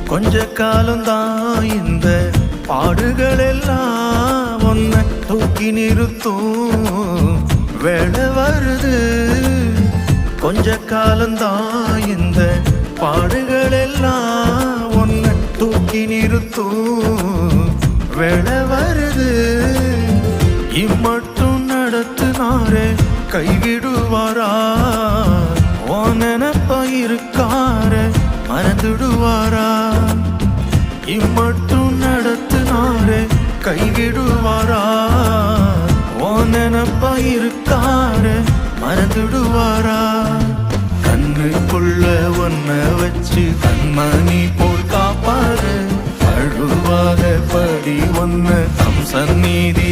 கொஞ்ச காலம்தான் இந்த பாடுகள் எல்லாம் ஒன்ன தூக்கி நிறுத்தும் வேலை வருது. கொஞ்ச காலம்தான் இந்த பாடுகள் எல்லாம் ஒன்ன தூக்கி நிறுத்தும் வேலை வருது. இம்மட்டும் நடத்துனாரே கைவிடுவாரா? ஓ நினப்பா இருக்காரே மறந்துடுவாரா? இம்மட்டும் நடத்துனாரே கைவிடுவாரா? ஓ நினப்பா இருக்காரே மறந்துடுவாரா? கண்ணுக்குள்ள ஒன்ன வச்சு கண்மணி போல் காப்பாரு. அழுவாத படி ஒன்ன தம் சந்நிதி